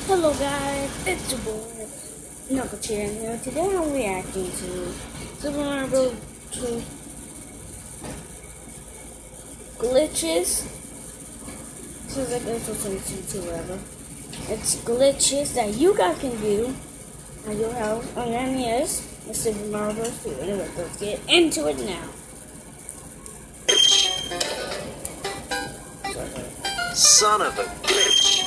Hello guys, it's your boy Knuckle Chair here. Today I'm reacting to Super Mario Bros. 2 glitches. This is like episode 22, whatever. It's glitches that you guys can do on your house on your NES in Super Mario Bros. 2. Anyway, let's get into it now. Son of a glitch.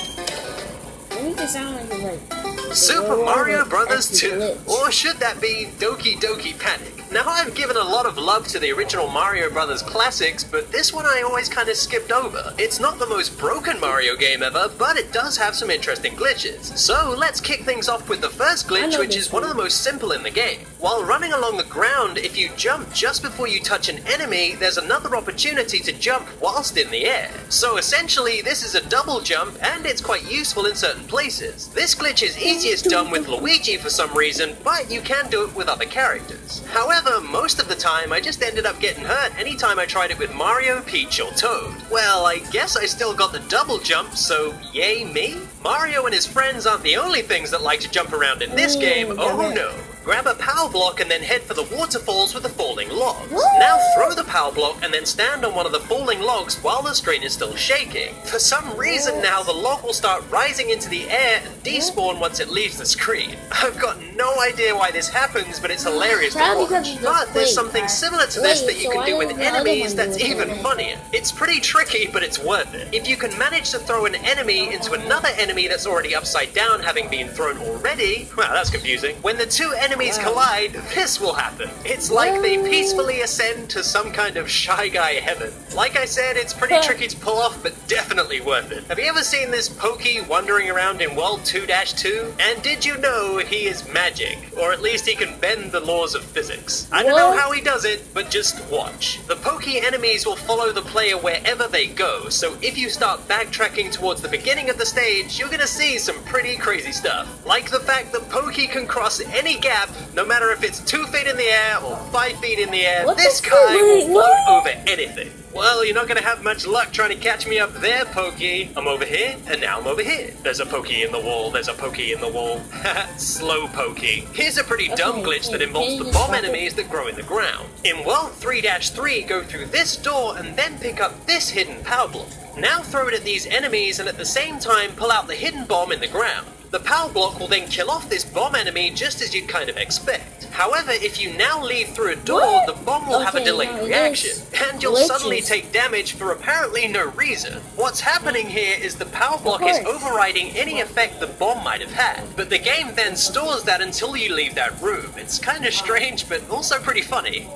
I need to sound like it's like Super Mario Brothers 2, glitch. or should that be Doki Doki Panic? Now, I've given a lot of love to the original Mario Brothers classics, but this one I always kind of skipped over. It's not the most broken Mario game ever, but it does have some interesting glitches. So, let's kick things off with the first glitch, which is one of the most simple in the game. While running along the ground, if you jump just before you touch an enemy, there's another opportunity to jump whilst in the air. So essentially, this is a double jump, and it's quite useful in certain places. This glitch is easiest done with Luigi for some reason, but you can do it with other characters. However, most of the time I just ended up getting hurt anytime I tried it with Mario, Peach, or Toad. Well, I guess I still got the double jump, so yay me? Mario and his friends aren't the only things that like to jump around in this game, oh no. Grab a power block and then head for the waterfalls with the falling logs. Now throw the power block and then stand on one of the falling logs while the screen is still shaking. For some reason now the log will start rising into the air and despawn once it leaves the screen. I've got no idea why this happens, but it's hilarious to watch. But there's something similar to this that you can do with enemies that's even funnier. It's pretty tricky, but it's worth it. If you can manage to throw an enemy into another enemy that's already upside down having been thrown already, well, that's confusing. When the two enemies collide, this will happen. It's like they peacefully ascend to some kind of Shy Guy heaven. Like I said, it's pretty tricky to pull off, but definitely worth it. Have you ever seen this Pokey wandering around in World 2-2? And did you know he is magic? Or at least he can bend the laws of physics. I don't know how he does it, but just watch. The Pokey enemies will follow the player wherever they go, so if you start backtracking towards the beginning of the stage, you're gonna see some pretty crazy stuff. Like the fact that Pokey can cross any gap, no matter if it's 2 feet in the air or 5 feet in the air, this guy will float over anything. Well, you're not gonna have much luck trying to catch me up there, Pokey. I'm over here, and now I'm over here. There's a Pokey in the wall, there's a Pokey in the wall. Slow Pokey. Here's a pretty dumb glitch that involves the bomb enemies that grow in the ground. In World 3-3, go through this door and then pick up this hidden power block. Now throw it at these enemies and at the same time pull out the hidden bomb in the ground. The power block will then kill off this bomb enemy just as you'd kind of expect. However, if you now leave through a door, the bomb will have a delayed reaction, and you'll suddenly take damage for apparently no reason. What's happening here is the power block is overriding any effect the bomb might have had, but the game then stores that until you leave that room. It's kind of strange, but also pretty funny.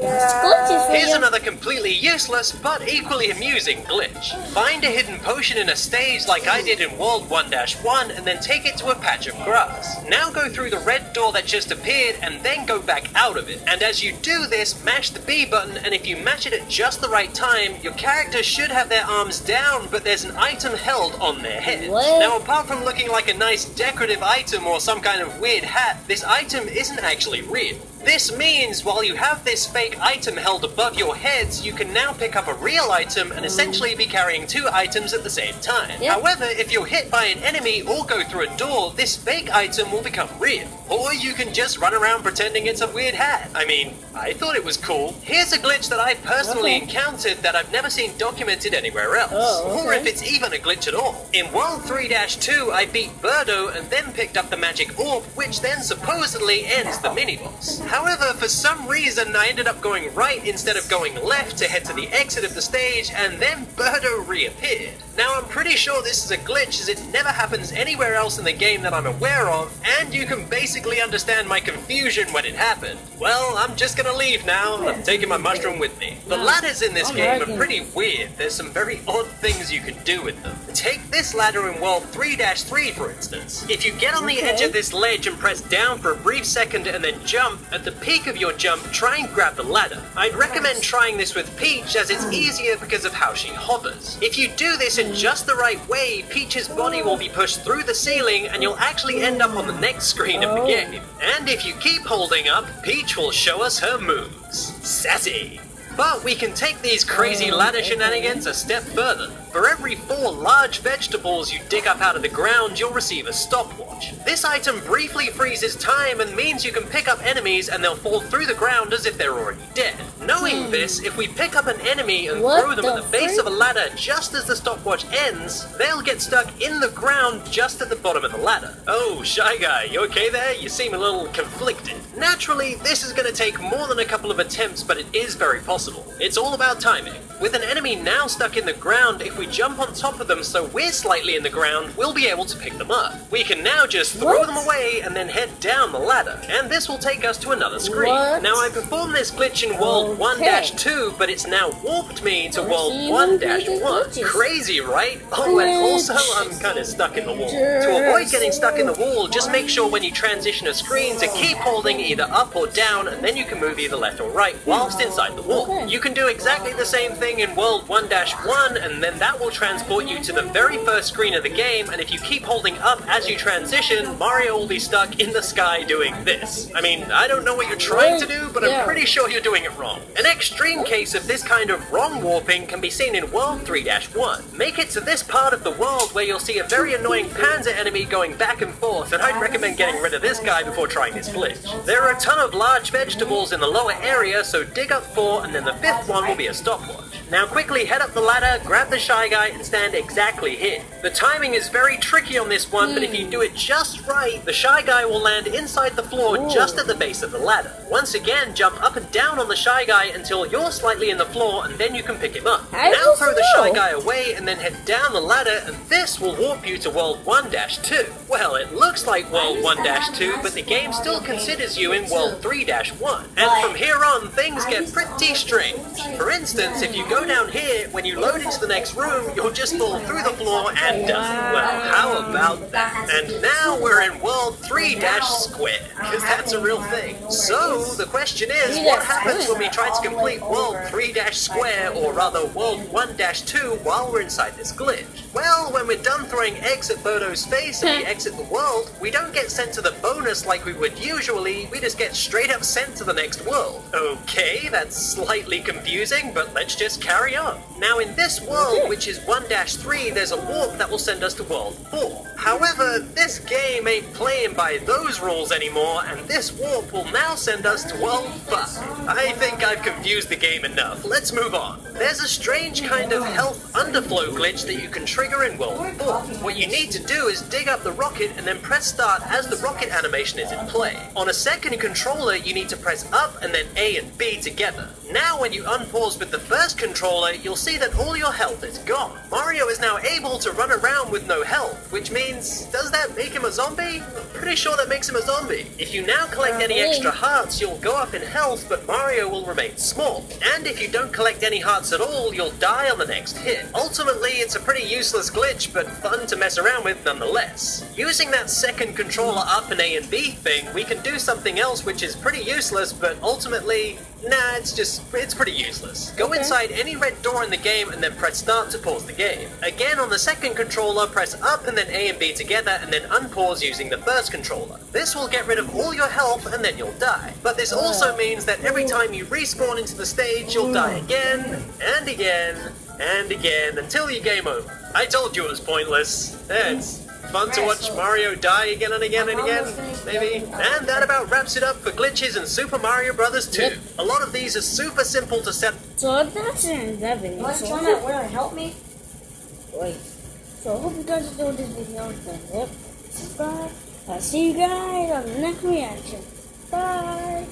Here's another completely useless but equally amusing glitch. Find a hidden potion in a stage like I did in World 1-1 and then take it to a patch of grass. Now go through the red door that just appeared and then go back out of it. And as you do this, mash the B button, and if you mash it at just the right time, your character should have their arms down, but there's an item held on their head. Now, apart from looking like a nice decorative item or some kind of weird hat, this item isn't actually real. This means while you have this fake item held above your heads, you can now pick up a real item and essentially be carrying 2 items at the same time. However, if you're hit by an enemy or go through a door, this fake item will become real. Or you can just run around pretending it's a weird hat. I mean, I thought it was cool. Here's a glitch that I personally encountered that I've never seen documented anywhere else. Or if it's even a glitch at all. In World 3-2, I beat Birdo and then picked up the magic orb, which then supposedly ends the mini-boss. However, for some reason, I ended up going right instead of going left to head to the exit of the stage, and then Birdo reappeared. Now, I'm pretty sure this is a glitch, as it never happens anywhere else in the game that I'm aware of, and you can basically understand my confusion when it happened. Well, I'm just gonna leave now. I'm taking my mushroom with me. The ladders in this game are pretty weird. There's some very odd things you can do with them. Take this ladder in World 3-3, for instance. If you get on the edge of this ledge and press down for a brief second and then jump, at the peak of your jump, try and grab the ladder. I'd recommend trying this with Peach, as it's easier because of how she hovers. If you do this in just the right way, Peach's body will be pushed through the ceiling and you'll actually end up on the next screen of the game. And if you keep holding up, Peach will show us her moves. Sassy! But we can take these crazy ladder shenanigans a step further. For every 4 large vegetables you dig up out of the ground, you'll receive a stopwatch. This item briefly freezes time and means you can pick up enemies and they'll fall through the ground as if they're already dead. Knowing this, if we pick up an enemy and throw them at the base of a ladder just as the stopwatch ends, they'll get stuck in the ground just at the bottom of the ladder. Oh, Shy Guy, you okay there? You seem a little conflicted. Naturally, this is going to take more than a couple of attempts, but it is very possible. It's all about timing. With an enemy now stuck in the ground, if we jump on top of them so we're slightly in the ground, we'll be able to pick them up. We can now just throw them away and then head down the ladder, and this will take us to another screen. Now, I performed this glitch in World 1-2, but it's now warped me to World 1-1. Crazy, right? Oh, and also, I'm kind of stuck in the wall. To avoid getting stuck in the wall, just make sure when you transition a screen to keep holding either up or down, and then you can move either left or right whilst inside the wall. You can do exactly the same thing in World 1-1, and then that will transport you to the very first screen of the game, and if you keep holding up as you transition, Mario will be stuck in the sky doing this. I mean, I don't know what you're trying to do, but I'm pretty sure you're doing it wrong. An extreme case of this kind of wrong warping can be seen in World 3-1. Make it to this part of the world where you'll see a very annoying Panzer enemy going back and forth, and I'd recommend getting rid of this guy before trying this glitch. There are a ton of large vegetables in the lower area, so dig up 4, and then the 5th one will be a stopwatch. Now quickly head up the ladder, grab the Shy Guy, and stand exactly here. The timing is very tricky on this one, but if you do it just right, the Shy Guy will land inside the floor just at the base of the ladder. Once again, jump up and down on the Shy Guy until you're slightly in the floor, and then you can pick him up. Now throw the Shy Guy away, and then head down the ladder, and this will warp you to World 1-2. Well, it looks like World 1-2, but the game still considers you in World 3-1. And from here on, things get pretty strange. For instance, if you go down here, when you load into the next room, you'll just fall through the floor and die. Well, how about that? And now we're in World 3-Square, because that's a real thing. So, the question is, what happens when we try to complete World 3-Square, or rather World 1-2, while we're inside this glitch? Well, when we're done throwing eggs at Birdo's face and we exit the world, we don't get sent to the bonus like we would usually, we just get straight up sent to the next world. Okay, that's slightly confusing, but let's just carry on. Now in this world, which is 1-3, there's a warp that will send us to World 4. However, this game ain't playing by those rules anymore, and this warp will now send us to World 5. I think I've confused the game enough. Let's move on. There's a strange kind of health underflow glitch that you can trigger in World 4. What you need to do is dig up the rocket and then press start as the rocket animation is in play. On a second controller, you need to press up and then A and B together. Now when you unpause with the first controller, you'll see that all your health is gone. Mario is now able to run around with no health, which means, does that make him a zombie? I'm pretty sure that makes him a zombie. If you now collect any extra hearts, you'll go up in health, but Mario will remain small. And if you don't collect any hearts at all, you'll die on the next hit. Ultimately, it's a pretty useless glitch, but fun to mess around with nonetheless. Using that second controller up and A and B thing, we can do something else which is pretty useless, but ultimately, nah, it's pretty useless. Go inside any red door in the game and then press start to pause the game. Again, on the second controller, press up and then A and B together and then unpause using the first controller. This will get rid of all your health and then you'll die. But this also means that every time you respawn into the stage, you'll die again, and again, and again, until you game over. I told you it was pointless. It's fun to watch Mario die again and again and again, maybe. And that about wraps it up for glitches in Super Mario Bros. 2. A lot of these are super simple to set. So that's an 11. Want to try that? Want to help me? Wait. So I hope you guys enjoyed this video. Subscribe. I'll see you guys on the next reaction. Bye.